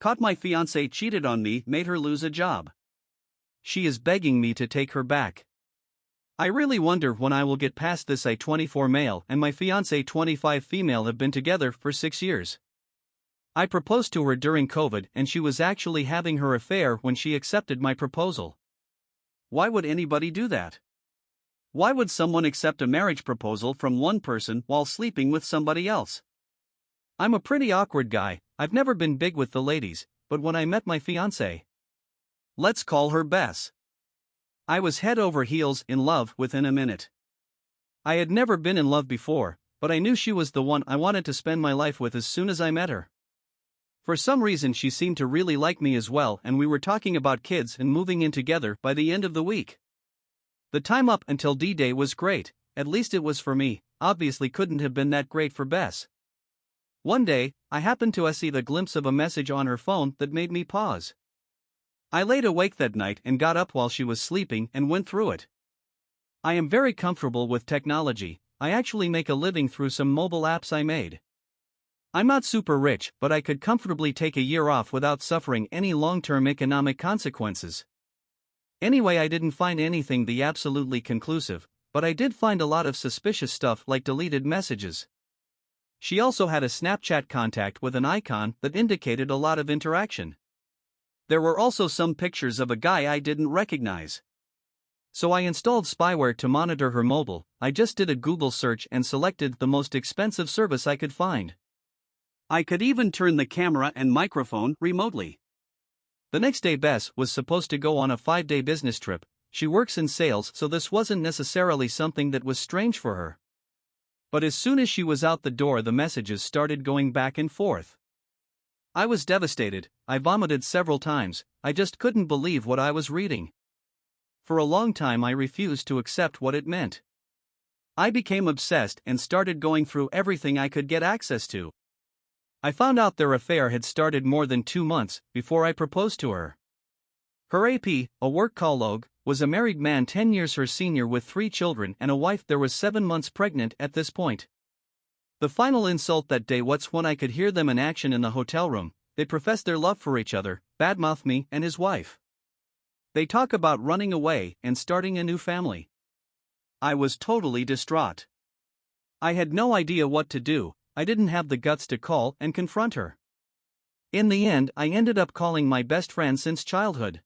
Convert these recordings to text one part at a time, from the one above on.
Caught my fiancée cheated on me, made her lose a job. She is begging me to take her back. I really wonder when I will get past this. I 24 male and my fiancée 25 female have been together for 6 years. I proposed to her during COVID and she was actually having her affair when she accepted my proposal. Why would anybody do that? Why would someone accept a marriage proposal from one person while sleeping with somebody else? I'm a pretty awkward guy. I've never been big with the ladies, but when I met my fiancée, let's call her Bess, I was head over heels in love within a minute. I had never been in love before, but I knew she was the one I wanted to spend my life with as soon as I met her. For some reason she seemed to really like me as well, and we were talking about kids and moving in together by the end of the week. The time up until D-Day was great, at least it was for me. Obviously couldn't have been that great for Bess. One day, I happened to see the glimpse of a message on her phone that made me pause. I laid awake that night and got up while she was sleeping and went through it. I am very comfortable with technology. I actually make a living through some mobile apps I made. I'm not super rich, but I could comfortably take a year off without suffering any long-term economic consequences. Anyway, I didn't find anything the absolutely conclusive, but I did find a lot of suspicious stuff like deleted messages. She also had a Snapchat contact with an icon that indicated a lot of interaction. There were also some pictures of a guy I didn't recognize. So I installed spyware to monitor her mobile. I just did a Google search and selected the most expensive service I could find. I could even turn the camera and microphone remotely. The next day Bess was supposed to go on a 5-day business trip. She works in sales, so this wasn't necessarily something that was strange for her. But as soon as she was out the door, the messages started going back and forth. I was devastated. I vomited several times. I just couldn't believe what I was reading. For a long time I refused to accept what it meant. I became obsessed and started going through everything I could get access to. I found out their affair had started more than 2 months before I proposed to her. Her AP, a work colleague, was a married man 10 years her senior with 3 children and a wife that was 7 months pregnant at this point. The final insult that day was when I could hear them in action in the hotel room. They professed their love for each other, badmouthed me and his wife. They talk about running away and starting a new family. I was totally distraught. I had no idea what to do. I didn't have the guts to call and confront her. In the end, I ended up calling my best friend since childhood.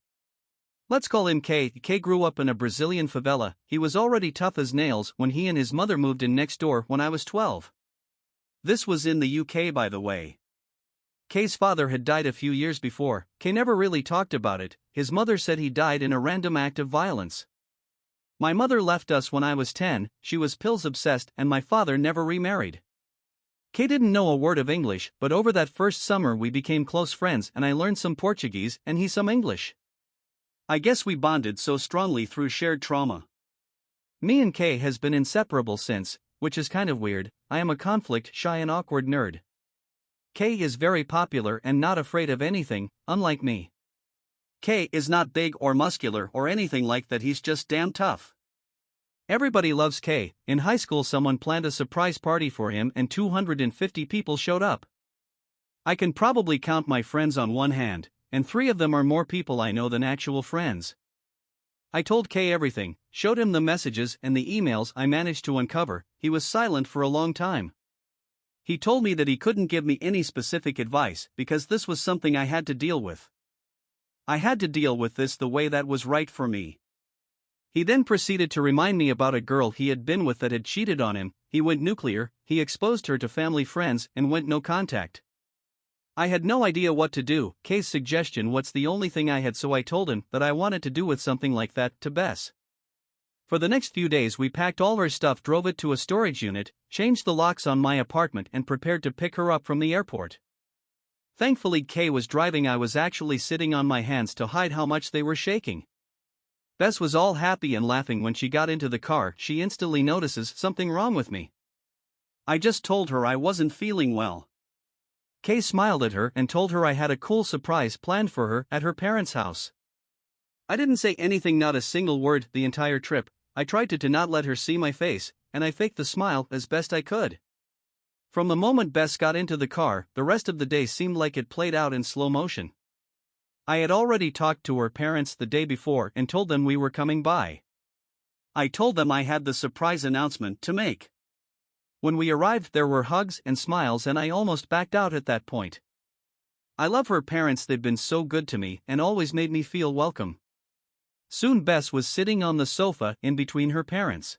Let's call him K. K grew up in a Brazilian favela. He was already tough as nails when he and his mother moved in next door when I was 12. This was in the UK, by the way. K's father had died a few years before. K never really talked about it. His mother said he died in a random act of violence. My mother left us when I was 10, she was pills obsessed, and my father never remarried. K didn't know a word of English, but over that first summer we became close friends and I learned some Portuguese and he some English. I guess we bonded so strongly through shared trauma. Me and K has been inseparable since, which is kind of weird. I am a conflict-shy and awkward nerd. K is very popular and not afraid of anything, unlike me. K is not big or muscular or anything like that, he's just damn tough. Everybody loves K. In high school someone planned a surprise party for him and 250 people showed up. I can probably count my friends on one hand, and 3 of them are more people I know than actual friends. I told K everything, showed him the messages and the emails I managed to uncover. He was silent for a long time. He told me that he couldn't give me any specific advice because this was something I had to deal with. I had to deal with this the way that was right for me. He then proceeded to remind me about a girl he had been with that had cheated on him. He went nuclear, he exposed her to family friends and went no contact. I had no idea what to do. K's suggestion was the only thing I had, so I told him that I wanted to do with something like that to Bess. For the next few days we packed all her stuff, drove it to a storage unit, changed the locks on my apartment and prepared to pick her up from the airport. Thankfully K was driving. I was actually sitting on my hands to hide how much they were shaking. Bess was all happy and laughing when she got into the car. She instantly notices something wrong with me. I just told her I wasn't feeling well. K smiled at her and told her I had a cool surprise planned for her at her parents' house. I didn't say anything, not a single word, the entire trip. I tried to not let her see my face, and I faked the smile as best I could. From the moment Bess got into the car, the rest of the day seemed like it played out in slow motion. I had already talked to her parents the day before and told them we were coming by. I told them I had the surprise announcement to make. When we arrived, there were hugs and smiles, and I almost backed out at that point. I love her parents, they've been so good to me and always made me feel welcome. Soon Bess was sitting on the sofa in between her parents.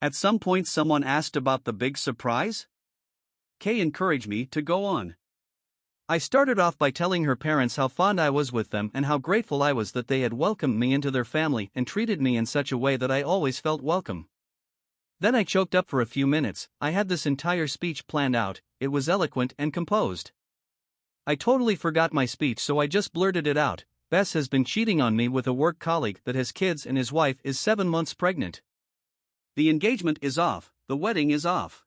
At some point someone asked about the big surprise. Kay encouraged me to go on. I started off by telling her parents how fond I was with them and how grateful I was that they had welcomed me into their family and treated me in such a way that I always felt welcome. Then I choked up for a few minutes. I had this entire speech planned out, it was eloquent and composed. I totally forgot my speech, so I just blurted it out. Bess has been cheating on me with a work colleague that has kids and his wife is 7 months pregnant. The engagement is off, the wedding is off.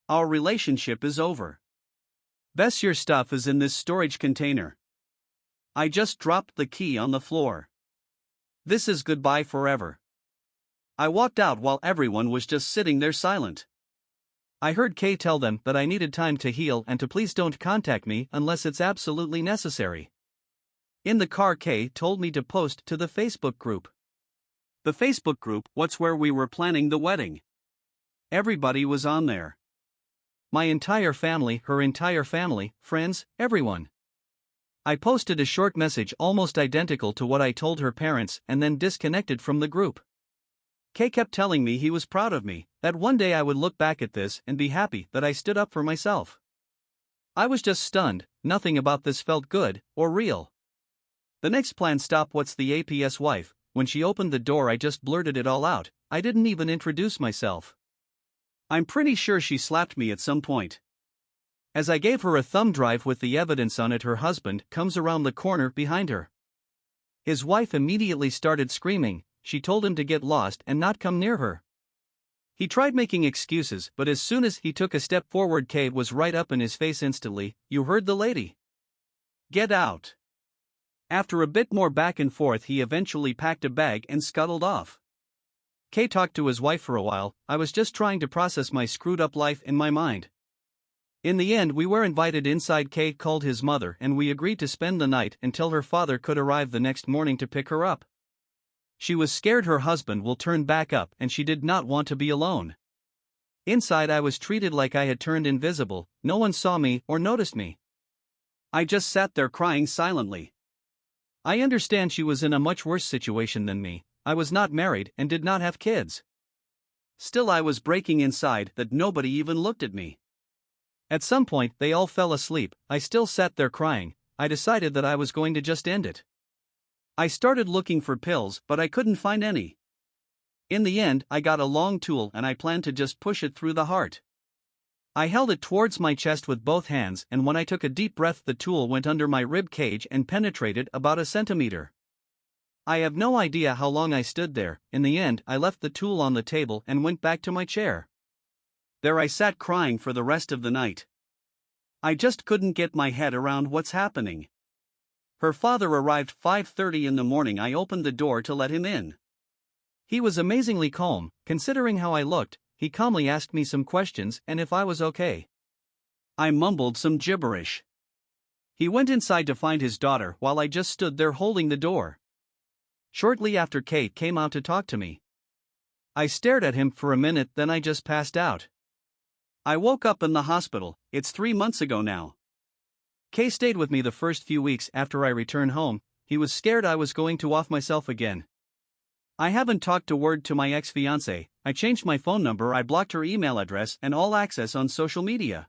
Our relationship is over. Bess, your stuff is in this storage container. I just dropped the key on the floor. This is goodbye forever. I walked out while everyone was just sitting there silent. I heard Kay tell them that I needed time to heal and to please don't contact me unless it's absolutely necessary. In the car, Kay told me to post to the Facebook group. The Facebook group, what's where we were planning the wedding. Everybody was on there. My entire family, her entire family, friends, everyone. I posted a short message almost identical to what I told her parents and then disconnected from the group. Kay kept telling me he was proud of me, that one day I would look back at this and be happy that I stood up for myself. I was just stunned, nothing about this felt good or real. The next planned stop, what's the APS wife? When she opened the door I just blurted it all out, I didn't even introduce myself. I'm pretty sure she slapped me at some point. As I gave her a thumb drive with the evidence on it, her husband comes around the corner behind her. His wife immediately started screaming. She told him to get lost and not come near her. He tried making excuses, but as soon as he took a step forward, Kay was right up in his face instantly. You heard the lady. Get out. After a bit more back and forth, he eventually packed a bag and scuttled off. Kay talked to his wife for a while. I was just trying to process my screwed up life in my mind. In the end, we were invited inside. Kay called his mother and we agreed to spend the night until her father could arrive the next morning to pick her up. She was scared her husband will turn back up and she did not want to be alone. Inside, I was treated like I had turned invisible. No one saw me or noticed me. I just sat there crying silently. I understand she was in a much worse situation than me. I was not married and did not have kids. Still, I was breaking inside that nobody even looked at me. At some point, they all fell asleep. I still sat there crying. I decided that I was going to just end it. I started looking for pills, but I couldn't find any. In the end, I got a long tool and I planned to just push it through the heart. I held it towards my chest with both hands, and when I took a deep breath, the tool went under my rib cage and penetrated about a centimeter. I have no idea how long I stood there. In the end, I left the tool on the table and went back to my chair. There I sat crying for the rest of the night. I just couldn't get my head around what's happening. Her father arrived 5:30 in the morning. I opened the door to let him in. He was amazingly calm, considering how I looked. He calmly asked me some questions and if I was okay. I mumbled some gibberish. He went inside to find his daughter while I just stood there holding the door. Shortly after, Kate came out to talk to me. I stared at him for a minute, then I just passed out. I woke up in the hospital. It's 3 months ago now. Kay stayed with me the first few weeks after I returned home. He was scared I was going to off myself again. I haven't talked a word to my ex-fiancée. I changed my phone number, I blocked her email address and all access on social media.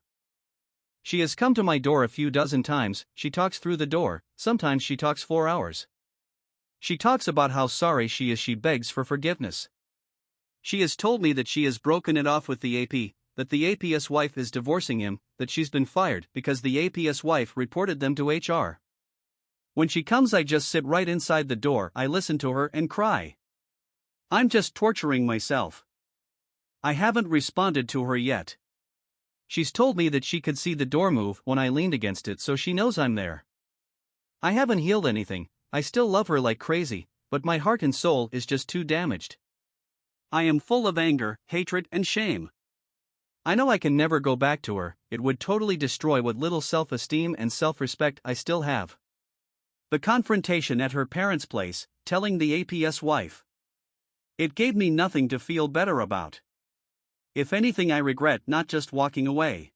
She has come to my door a few dozen times. She talks through the door. Sometimes she talks 4 hours. She talks about how sorry she is. She begs for forgiveness. She has told me that she has broken it off with the AP, that the APS wife is divorcing him, that she's been fired because the APS wife reported them to HR. When she comes, I just sit right inside the door. I listen to her and cry. I'm just torturing myself. I haven't responded to her yet. She's told me that she could see the door move when I leaned against it, so she knows I'm there. I haven't healed anything. I still love her like crazy, but my heart and soul is just too damaged. I am full of anger, hatred, and shame. I know I can never go back to her, it would totally destroy what little self-esteem and self-respect I still have. The confrontation at her parents' place, telling the APS wife. It gave me nothing to feel better about. If anything, I regret not just walking away.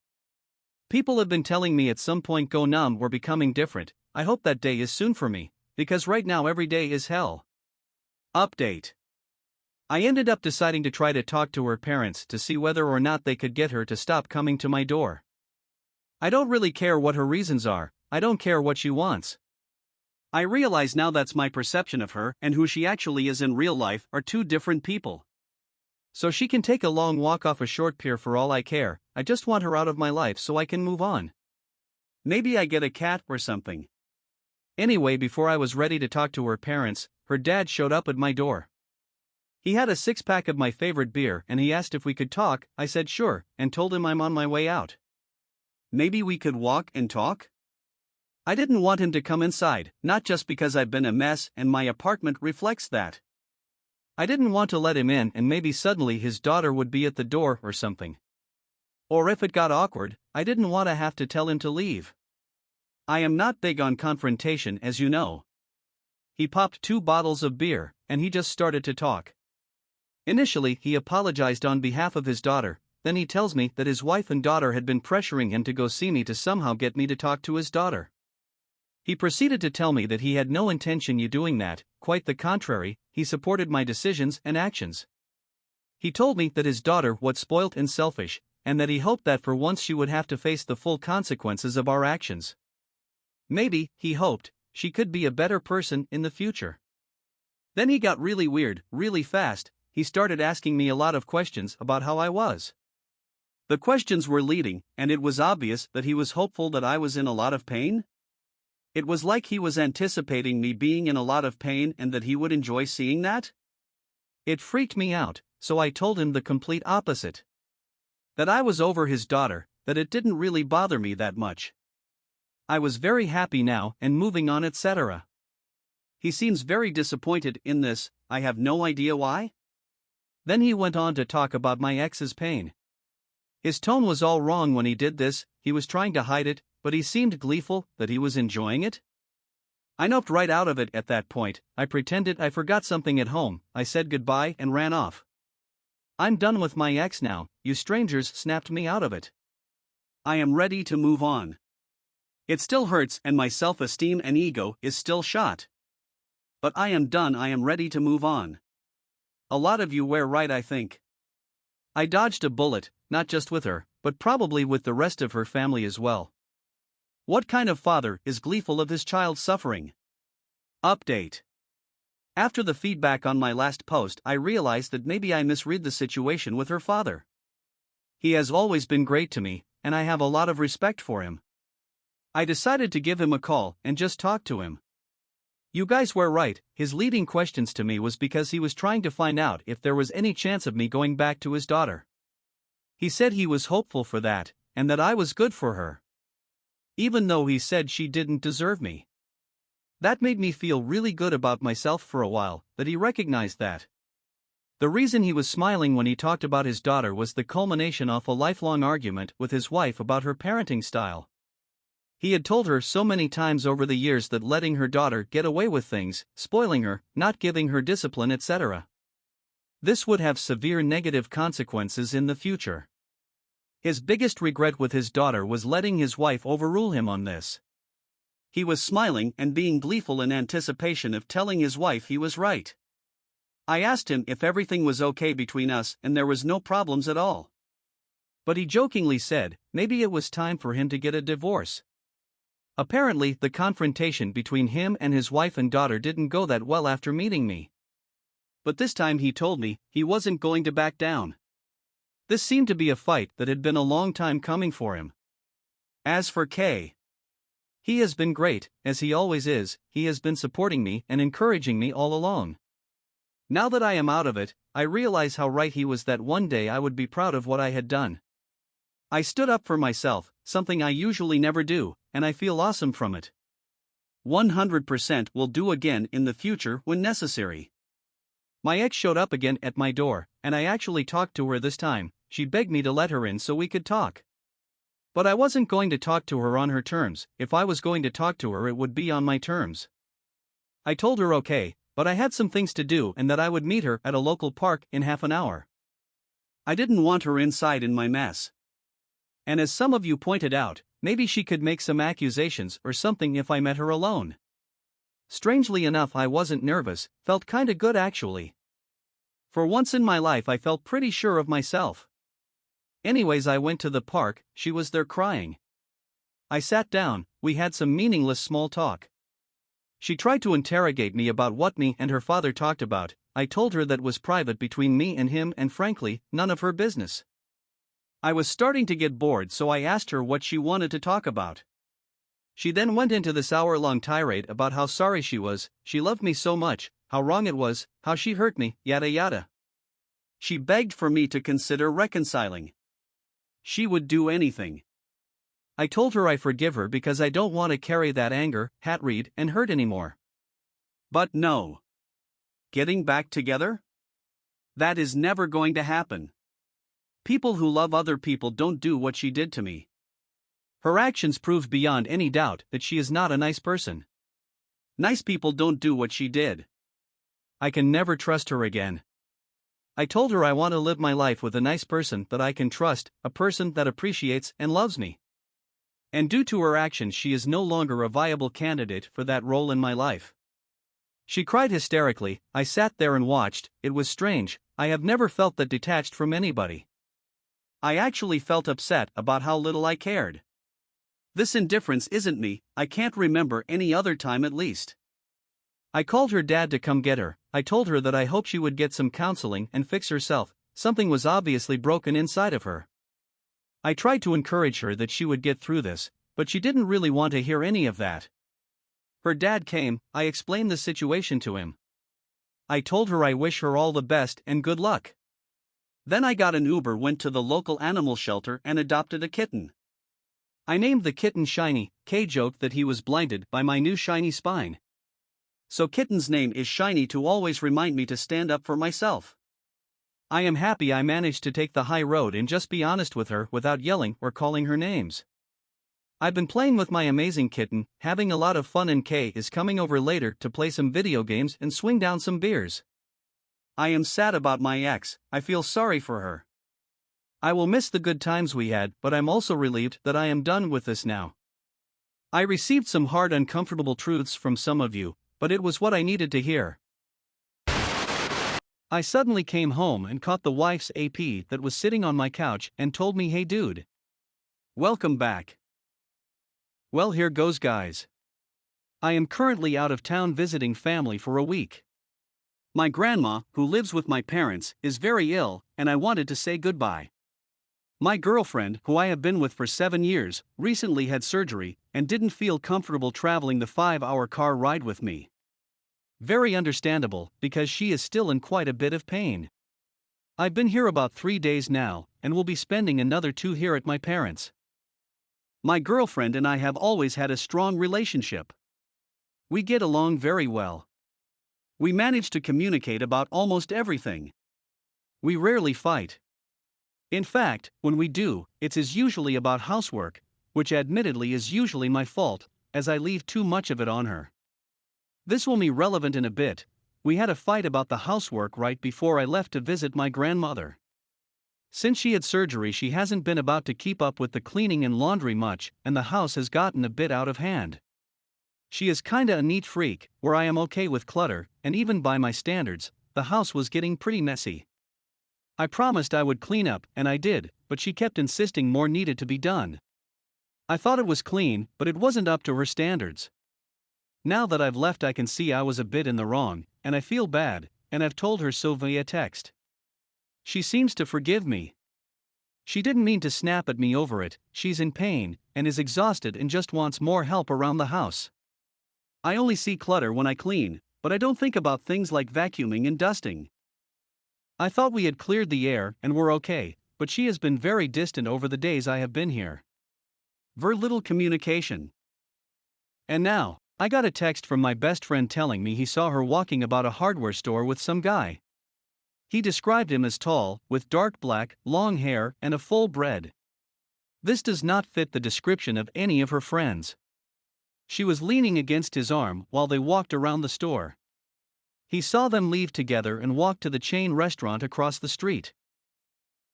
People have been telling me at some point go numb or becoming different. I hope that day is soon for me, because right now every day is hell. Update. I ended up deciding to try to talk to her parents to see whether or not they could get her to stop coming to my door. I don't really care what her reasons are, I don't care what she wants. I realize now that's my perception of her and who she actually is in real life are two different people. So she can take a long walk off a short pier for all I care, I just want her out of my life so I can move on. Maybe I get a cat or something. Anyway, before I was ready to talk to her parents, her dad showed up at my door. He had a 6-pack of my favorite beer and he asked if we could talk. I said sure, and told him I'm on my way out. Maybe we could walk and talk? I didn't want him to come inside, not just because I've been a mess and my apartment reflects that. I didn't want to let him in and maybe suddenly his daughter would be at the door or something. Or if it got awkward, I didn't want to have to tell him to leave. I am not big on confrontation, as you know. He popped 2 bottles of beer, and he just started to talk. Initially, he apologized on behalf of his daughter, then he tells me that his wife and daughter had been pressuring him to go see me to somehow get me to talk to his daughter. He proceeded to tell me that he had no intention of doing that, quite the contrary, he supported my decisions and actions. He told me that his daughter was spoilt and selfish, and that he hoped that for once she would have to face the full consequences of our actions. Maybe, he hoped, she could be a better person in the future. Then he got really weird, really fast. He started asking me a lot of questions about how I was. The questions were leading, and it was obvious that he was hopeful that I was in a lot of pain. It was like he was anticipating me being in a lot of pain and that he would enjoy seeing that. It freaked me out, so I told him the complete opposite. That I was over his daughter, that it didn't really bother me that much. I was very happy now and moving on, etc. He seems very disappointed in this, I have no idea why. Then he went on to talk about my ex's pain. His tone was all wrong when he did this, he was trying to hide it, but he seemed gleeful that he was enjoying it. I noped right out of it at that point. I pretended I forgot something at home, I said goodbye and ran off. I'm done with my ex now, you strangers snapped me out of it. I am ready to move on. It still hurts and my self-esteem and ego is still shot. But I am done, I am ready to move on. A lot of you were right, I think. I dodged a bullet, not just with her, but probably with the rest of her family as well. What kind of father is gleeful of his child's suffering? Update. After the feedback on my last post, I realized that maybe I misread the situation with her father. He has always been great to me, and I have a lot of respect for him. I decided to give him a call and just talk to him. You guys were right, his leading questions to me was because he was trying to find out if there was any chance of me going back to his daughter. He said he was hopeful for that, and that I was good for her. Even though he said she didn't deserve me. That made me feel really good about myself for a while, that he recognized that. The reason he was smiling when he talked about his daughter was the culmination of a lifelong argument with his wife about her parenting style. He had told her so many times over the years that letting her daughter get away with things, spoiling her, not giving her discipline, etc. This would have severe negative consequences in the future. His biggest regret with his daughter was letting his wife overrule him on this. He was smiling and being gleeful in anticipation of telling his wife he was right. I asked him if everything was okay between us and there was no problems at all. But he jokingly said maybe it was time for him to get a divorce. Apparently, the confrontation between him and his wife and daughter didn't go that well after meeting me. But this time he told me he wasn't going to back down. This seemed to be a fight that had been a long time coming for him. As for Kay, he has been great, as he always is. He has been supporting me and encouraging me all along. Now that I am out of it, I realize how right he was, that one day I would be proud of what I had done. I stood up for myself, something I usually never do, and I feel awesome from it. 100% will do again in the future when necessary. My ex showed up again at my door, and I actually talked to her this time. she begged me to let her in so we could talk. But I wasn't going to talk to her on her terms. If I was going to talk to her, it would be on my terms. I told her okay, but I had some things to do and that I would meet her at a local park in half an hour. I didn't want her inside in my mess. And as some of you pointed out, maybe she could make some accusations or something if I met her alone. Strangely enough, I wasn't nervous, felt kinda good actually. For once in my life I felt pretty sure of myself. Anyways, I went to the park, she was there crying. I sat down, we had some meaningless small talk. She tried to interrogate me about what me and her father talked about. I told her that was private between me and him and frankly, none of her business. I was starting to get bored, so I asked her what she wanted to talk about. She then went into this hour-long tirade about how sorry she was, she loved me so much, how wrong it was, how she hurt me, yada yada. She begged for me to consider reconciling. She would do anything. I told her I forgive her because I don't want to carry that anger, hatred, and hurt anymore. But no. Getting back together? That is never going to happen. People who love other people don't do what she did to me. Her actions proved beyond any doubt that she is not a nice person. Nice people don't do what she did. I can never trust her again. I told her I want to live my life with a nice person that I can trust, a person that appreciates and loves me. And due to her actions, she is no longer a viable candidate for that role in my life. She cried hysterically. I sat there and watched. It was strange, I have never felt that detached from anybody. I actually felt upset about how little I cared. This indifference isn't me, I can't remember any other time at least. I called her dad to come get her. I told her that I hoped she would get some counseling and fix herself, something was obviously broken inside of her. I tried to encourage her that she would get through this, but she didn't really want to hear any of that. Her dad came, I explained the situation to him. I told her I wish her all the best and good luck. Then I got an Uber, went to the local animal shelter and adopted a kitten. I named the kitten Shiny. Kay joked that he was blinded by my new shiny spine. So kitten's name is Shiny to always remind me to stand up for myself. I am happy I managed to take the high road and just be honest with her without yelling or calling her names. I've been playing with my amazing kitten, having a lot of fun, and Kay is coming over later to play some video games and swing down some beers. I am sad about my ex, I feel sorry for her. I will miss the good times we had, but I'm also relieved that I am done with this now. I received some hard, uncomfortable truths from some of you, but it was what I needed to hear. I suddenly came home and caught the wife's AP that was sitting on my couch and told me, "Hey dude. Welcome back." Well, here goes, guys. I am currently out of town visiting family for a week. My grandma, who lives with my parents, is very ill, and I wanted to say goodbye. My girlfriend, who I have been with for 7 years, recently had surgery and didn't feel comfortable traveling the 5-hour car ride with me. Very understandable, because she is still in quite a bit of pain. I've been here about 3 days now, and will be spending another 2 here at my parents'. My girlfriend and I have always had a strong relationship. We get along very well. We manage to communicate about almost everything. We rarely fight. In fact, when we do, it is usually about housework, which admittedly is usually my fault, as I leave too much of it on her. This will be relevant in a bit. We had a fight about the housework right before I left to visit my grandmother. Since she had surgery, she hasn't been about to keep up with the cleaning and laundry much, and the house has gotten a bit out of hand. She is kinda a neat freak, where I am okay with clutter, and even by my standards, the house was getting pretty messy. I promised I would clean up, and I did, but she kept insisting more needed to be done. I thought it was clean, but it wasn't up to her standards. Now that I've left, I can see I was a bit in the wrong, and I feel bad, and I've told her so via text. She seems to forgive me. She didn't mean to snap at me over it, she's in pain, and is exhausted and just wants more help around the house. I only see clutter when I clean, but I don't think about things like vacuuming and dusting. I thought we had cleared the air and were okay, but she has been very distant over the days I have been here. Very little communication. And now, I got a text from my best friend telling me he saw her walking about a hardware store with some guy. He described him as tall, with dark black, long hair, and a full beard. This does not fit the description of any of her friends. She was leaning against his arm while they walked around the store. He saw them leave together and walk to the chain restaurant across the street.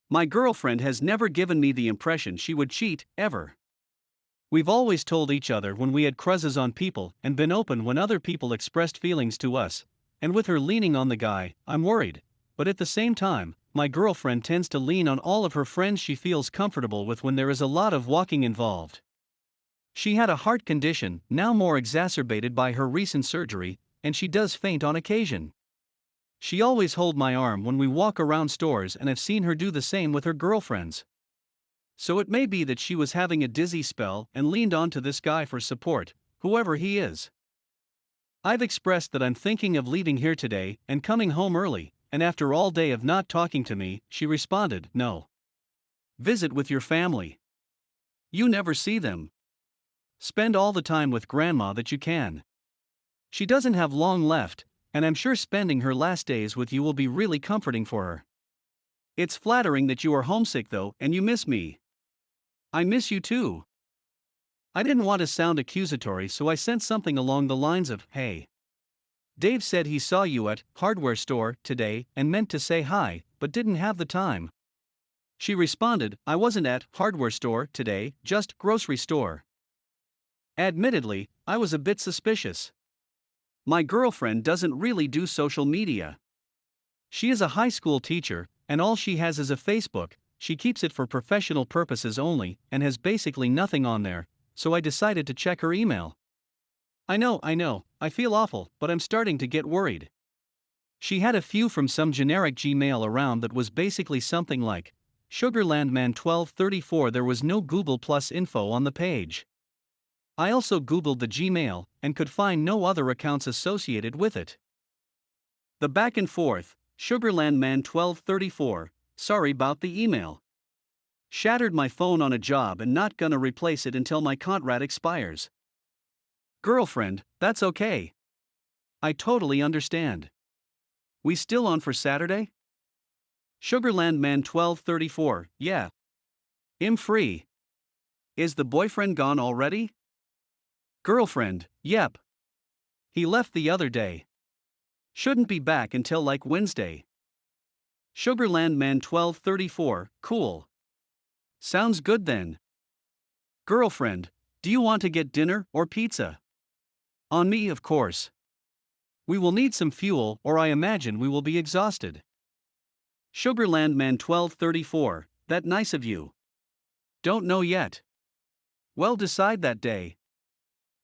My girlfriend has never given me the impression she would cheat, ever. We've always told each other when we had crushes on people and been open when other people expressed feelings to us, and with her leaning on the guy, I'm worried, but at the same time, my girlfriend tends to lean on all of her friends she feels comfortable with when there is a lot of walking involved. She had a heart condition, now more exacerbated by her recent surgery, and she does faint on occasion. She always holds my arm when we walk around stores, and I've seen her do the same with her girlfriends. So it may be that she was having a dizzy spell and leaned onto this guy for support, whoever he is. I've expressed that I'm thinking of leaving here today and coming home early, and after all day of not talking to me, she responded, no. Visit with your family. You never see them. Spend all the time with grandma that you can. She doesn't have long left, and I'm sure spending her last days with you will be really comforting for her. It's flattering that you are homesick though and you miss me. I miss you too. I didn't want to sound accusatory, so I sent something along the lines of, hey. Dave said he saw you at hardware store today and meant to say hi, but didn't have the time. She responded, I wasn't at hardware store today, just grocery store. Admittedly, I was a bit suspicious. My girlfriend doesn't really do social media. She is a high school teacher, and all she has is a Facebook. She keeps it for professional purposes only, and has basically nothing on there, so I decided to check her email. I know, I feel awful, but I'm starting to get worried. She had a few from some generic Gmail around that was basically something like, Sugarlandman1234. There was no Google Plus info on the page. I also Googled the Gmail, and could find no other accounts associated with it. The back and forth, Sugarlandman1234, sorry about the email. Shattered my phone on a job and not gonna replace it until my contract expires. Girlfriend, that's okay. I totally understand. We still on for Saturday? Sugarlandman1234, yeah. I'm free. Is the boyfriend gone already? Girlfriend, yep. He left the other day. Shouldn't be back until like Wednesday. Sugarlandman1234, cool. Sounds good then. Girlfriend, do you want to get dinner or pizza? On me, of course. We will need some fuel, or I imagine we will be exhausted. Sugarlandman1234, that nice of you. Don't know yet. Well, decide that day.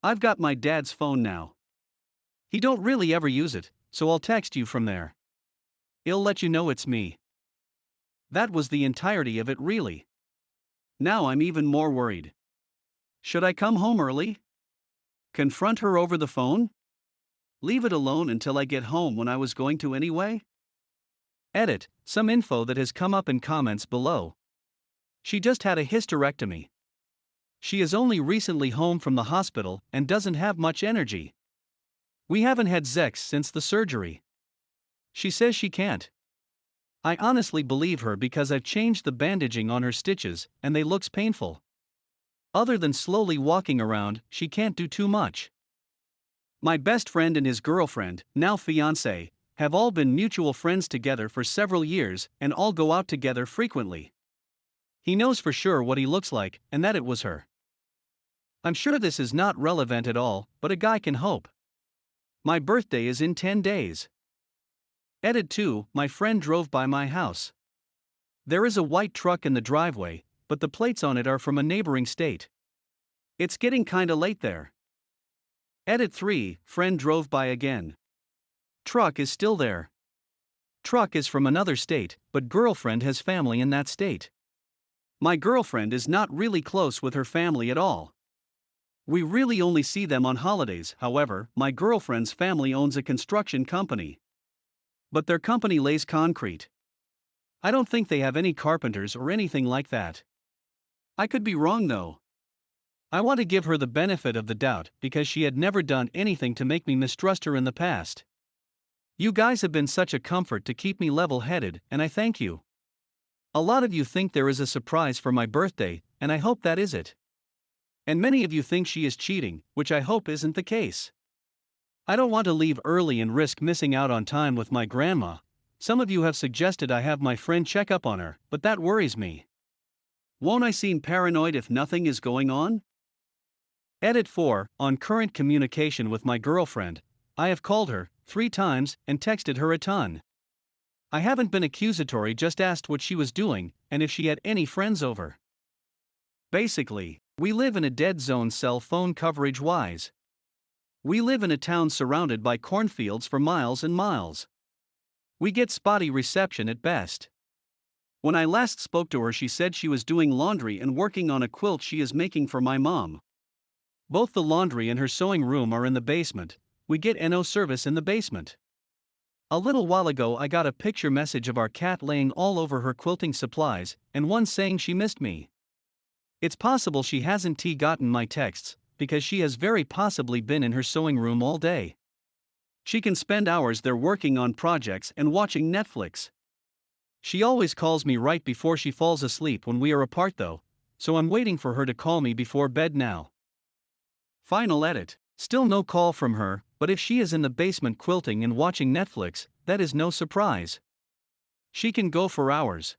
I've got my dad's phone now. He don't really ever use it, so I'll text you from there. He'll let you know it's me. That was the entirety of it, really. Now I'm even more worried. Should I come home early? Confront her over the phone? Leave it alone until I get home when I was going to anyway? Edit, some info that has come up in comments below. She just had a hysterectomy. She is only recently home from the hospital and doesn't have much energy. We haven't had sex since the surgery. She says she can't. I honestly believe her because I've changed the bandaging on her stitches and they looks painful. Other than slowly walking around, she can't do too much. My best friend and his girlfriend, now fiancée, have all been mutual friends together for several years and all go out together frequently. He knows for sure what he looks like and that it was her. I'm sure this is not relevant at all, but a guy can hope. My birthday is in 10 days. Edit 2, my friend drove by my house. There is a white truck in the driveway, but the plates on it are from a neighboring state. It's getting kinda late there. Edit 3, friend drove by again. Truck is still there. Truck is from another state, but girlfriend has family in that state. My girlfriend is not really close with her family at all. We really only see them on holidays. However, my girlfriend's family owns a construction company. But their company lays concrete. I don't think they have any carpenters or anything like that. I could be wrong though. I want to give her the benefit of the doubt because she had never done anything to make me mistrust her in the past. You guys have been such a comfort to keep me level-headed, and I thank you. A lot of you think there is a surprise for my birthday, and I hope that is it. And many of you think she is cheating, which I hope isn't the case. I don't want to leave early and risk missing out on time with my grandma. Some of you have suggested I have my friend check up on her, but that worries me. Won't I seem paranoid if nothing is going on? Edit 4. On current communication with my girlfriend, I have called her 3 times and texted her a ton. I haven't been accusatory, just asked what she was doing and if she had any friends over. Basically, we live in a dead zone cell phone coverage wise. We live in a town surrounded by cornfields for miles and miles. We get spotty reception at best. When I last spoke to her, she said she was doing laundry and working on a quilt she is making for my mom. Both the laundry and her sewing room are in the basement. We get no service in the basement. A little while ago I got a picture message of our cat laying all over her quilting supplies, and one saying she missed me. It's possible she hasn't gotten my texts, because she has very possibly been in her sewing room all day. She can spend hours there working on projects and watching Netflix. She always calls me right before she falls asleep when we are apart though, so I'm waiting for her to call me before bed now. Final edit. Still no call from her, but if she is in the basement quilting and watching Netflix, that is no surprise. She can go for hours.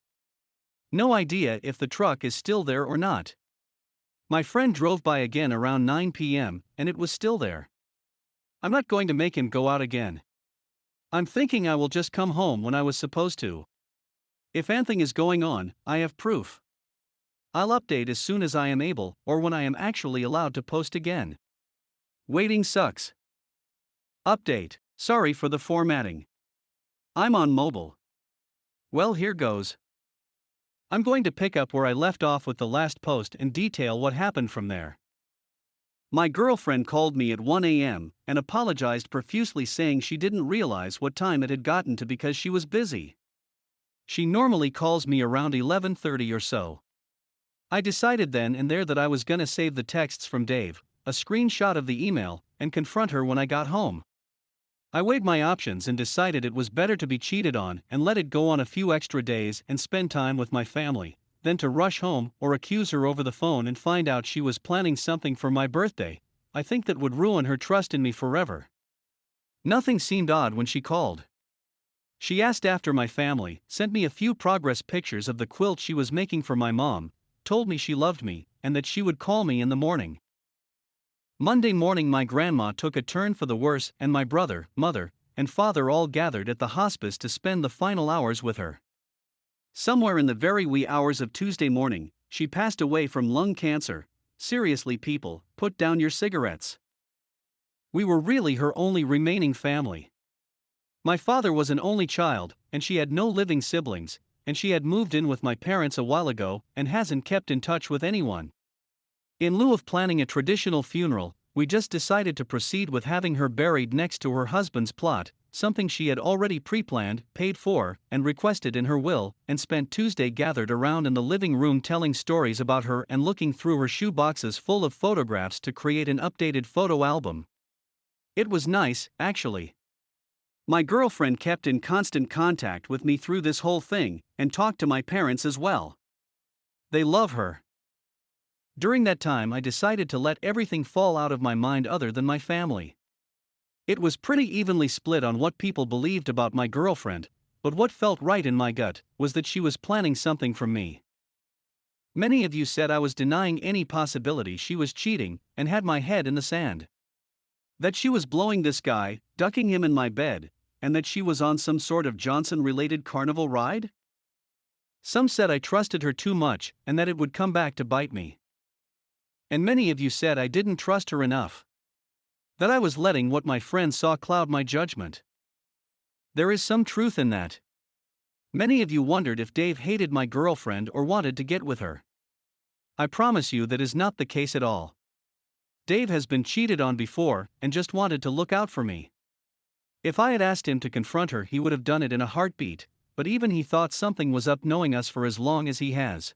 No idea if the truck is still there or not. My friend drove by again around 9 p.m., and it was still there. I'm not going to make him go out again. I'm thinking I will just come home when I was supposed to. If anything is going on, I have proof. I'll update as soon as I am able, or when I am actually allowed to post again. Waiting sucks. Update. Sorry for the formatting. I'm on mobile. Well, here goes. I'm going to pick up where I left off with the last post and detail what happened from there. My girlfriend called me at 1 a.m. and apologized profusely, saying she didn't realize what time it had gotten to because she was busy. She normally calls me around 11:30 or so. I decided then and there that I was gonna save the texts from Dave, a screenshot of the email, and confront her when I got home. I weighed my options and decided it was better to be cheated on and let it go on a few extra days and spend time with my family, than to rush home or accuse her over the phone and find out she was planning something for my birthday. I think that would ruin her trust in me forever. Nothing seemed odd when she called. She asked after my family, sent me a few progress pictures of the quilt she was making for my mom, told me she loved me, and that she would call me in the morning. Monday morning my grandma took a turn for the worse, and my brother, mother, and father all gathered at the hospice to spend the final hours with her. Somewhere in the very wee hours of Tuesday morning, she passed away from lung cancer. Seriously, people, put down your cigarettes. We were really her only remaining family. My father was an only child, and she had no living siblings, and she had moved in with my parents a while ago and hasn't kept in touch with anyone. In lieu of planning a traditional funeral, we just decided to proceed with having her buried next to her husband's plot, something she had already pre-planned, paid for, and requested in her will, and spent Tuesday gathered around in the living room telling stories about her and looking through her shoe boxes full of photographs to create an updated photo album. It was nice, actually. My girlfriend kept in constant contact with me through this whole thing, and talked to my parents as well. They love her. During that time I decided to let everything fall out of my mind other than my family. It was pretty evenly split on what people believed about my girlfriend, but what felt right in my gut was that she was planning something from me. Many of you said I was denying any possibility she was cheating and had my head in the sand. That she was blowing this guy, ducking him in my bed, and that she was on some sort of Johnson-related carnival ride? Some said I trusted her too much and that it would come back to bite me. And many of you said I didn't trust her enough. That I was letting what my friends saw cloud my judgment. There is some truth in that. Many of you wondered if Dave hated my girlfriend or wanted to get with her. I promise you that is not the case at all. Dave has been cheated on before and just wanted to look out for me. If I had asked him to confront her, he would have done it in a heartbeat, but even he thought something was up knowing us for as long as he has.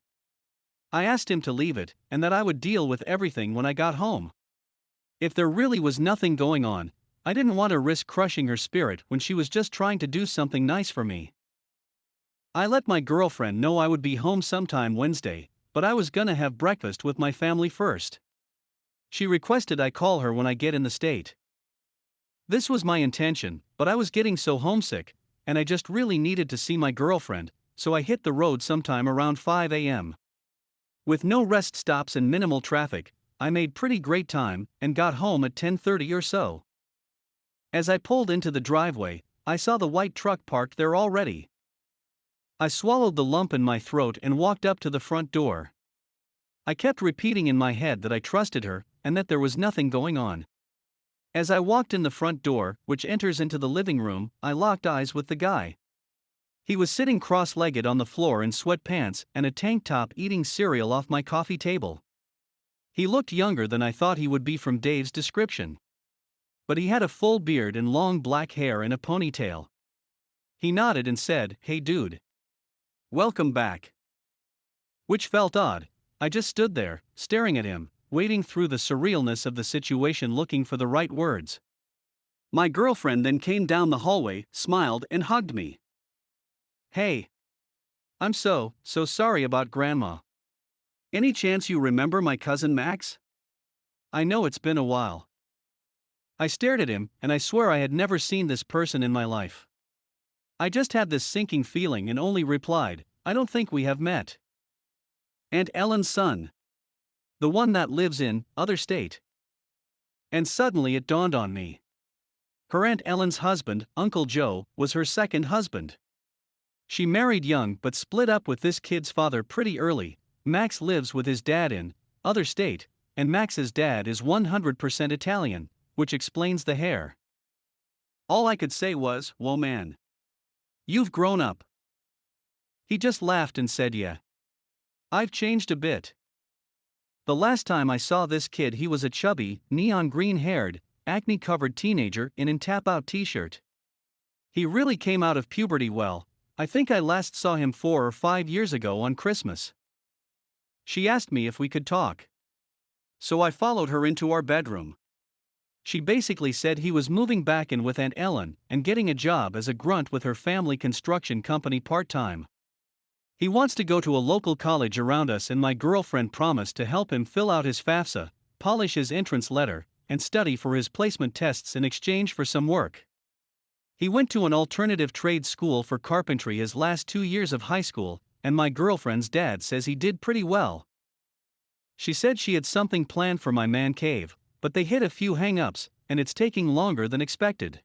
I asked him to leave it, and that I would deal with everything when I got home. If there really was nothing going on, I didn't want to risk crushing her spirit when she was just trying to do something nice for me. I let my girlfriend know I would be home sometime Wednesday, but I was gonna have breakfast with my family first. She requested I call her when I get in the state. This was my intention, but I was getting so homesick, and I just really needed to see my girlfriend, so I hit the road sometime around 5 a.m. With no rest stops and minimal traffic, I made pretty great time and got home at 10:30 or so. As I pulled into the driveway, I saw the white truck parked there already. I swallowed the lump in my throat and walked up to the front door. I kept repeating in my head that I trusted her and that there was nothing going on. As I walked in the front door, which enters into the living room, I locked eyes with the guy. He was sitting cross-legged on the floor in sweatpants and a tank top eating cereal off my coffee table. He looked younger than I thought he would be from Dave's description. But he had a full beard and long black hair in a ponytail. He nodded and said, "Hey dude. Welcome back." Which felt odd. I just stood there, staring at him, wading through the surrealness of the situation looking for the right words. My girlfriend then came down the hallway, smiled and hugged me. "Hey. I'm so sorry about Grandma. Any chance you remember my cousin Max? I know it's been a while." I stared at him, and I swear I had never seen this person in my life. I just had this sinking feeling and only replied, "I don't think we have met." "Aunt Ellen's son. The one that lives in other state." And suddenly it dawned on me. Her Aunt Ellen's husband, Uncle Joe, was her second husband. She married young but split up with this kid's father pretty early. Max lives with his dad in other state, and Max's dad is 100% Italian, which explains the hair. All I could say was, "Whoa man. You've grown up." He just laughed and said, "Yeah. I've changed a bit." The last time I saw this kid he was a chubby, neon green-haired, acne-covered teenager in an tap-out t-shirt. He really came out of puberty well. I think I last saw him 4 or 5 years ago on Christmas. She asked me if we could talk. So I followed her into our bedroom. She basically said he was moving back in with Aunt Ellen and getting a job as a grunt with her family construction company part-time. He wants to go to a local college around us, and my girlfriend promised to help him fill out his FAFSA, polish his entrance letter, and study for his placement tests in exchange for some work. He went to an alternative trade school for carpentry his last 2 years of high school, and my girlfriend's dad says he did pretty well. She said she had something planned for my man cave, but they hit a few hang-ups, and it's taking longer than expected.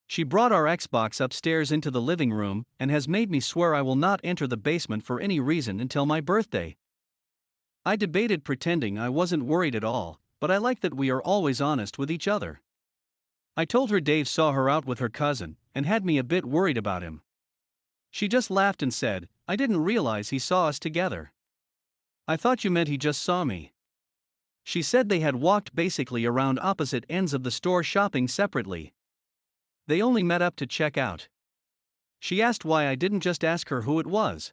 She brought our Xbox upstairs into the living room and has made me swear I will not enter the basement for any reason until my birthday. I debated pretending I wasn't worried at all, but I like that we are always honest with each other. I told her Dave saw her out with her cousin and had me a bit worried about him. She just laughed and said, "I didn't realize he saw us together. I thought you meant he just saw me." She said they had walked basically around opposite ends of the store shopping separately. They only met up to check out. She asked why I didn't just ask her who it was.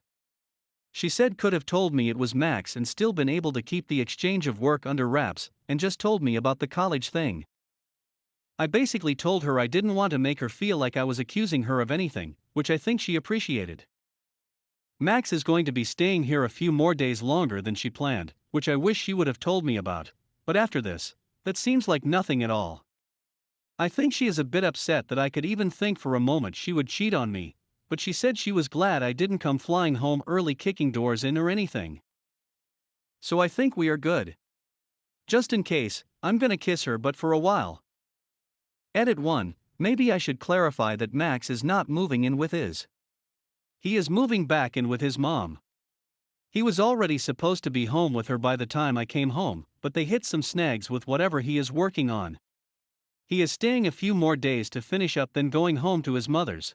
She said could have told me it was Max and still been able to keep the exchange of work under wraps, and just told me about the college thing. I basically told her I didn't want to make her feel like I was accusing her of anything, which I think she appreciated. Max is going to be staying here a few more days longer than she planned, which I wish she would have told me about, but after this, that seems like nothing at all. I think she is a bit upset that I could even think for a moment she would cheat on me, but she said she was glad I didn't come flying home early kicking doors in or anything. So I think we are good. Just in case, I'm gonna kiss her but for a while. Edit 1, maybe I should clarify that Max is not moving in with his. He is moving back in with his mom. He was already supposed to be home with her by the time I came home, but they hit some snags with whatever he is working on. He is staying a few more days to finish up then going home to his mother's.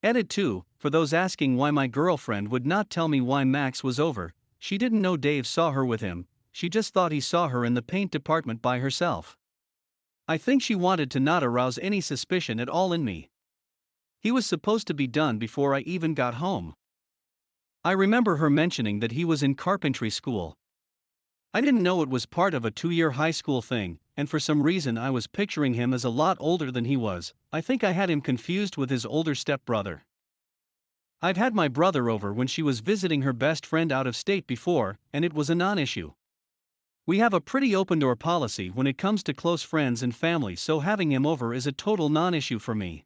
Edit 2, for those asking why my girlfriend would not tell me why Max was over, she didn't know Dave saw her with him, she just thought he saw her in the paint department by herself. I think she wanted to not arouse any suspicion at all in me. He was supposed to be done before I even got home. I remember her mentioning that he was in carpentry school. I didn't know it was part of a 2-year high school thing, and for some reason I was picturing him as a lot older than he was. I think I had him confused with his older stepbrother. I'd had my brother over when she was visiting her best friend out of state before, and it was a non-issue. We have a pretty open-door policy when it comes to close friends and family, so having him over is a total non-issue for me.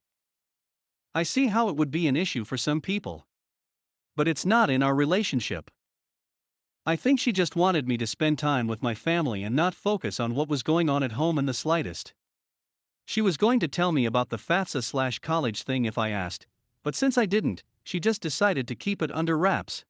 I see how it would be an issue for some people. But it's not in our relationship. I think she just wanted me to spend time with my family and not focus on what was going on at home in the slightest. She was going to tell me about the FAFSA/college thing if I asked, but since I didn't, she just decided to keep it under wraps.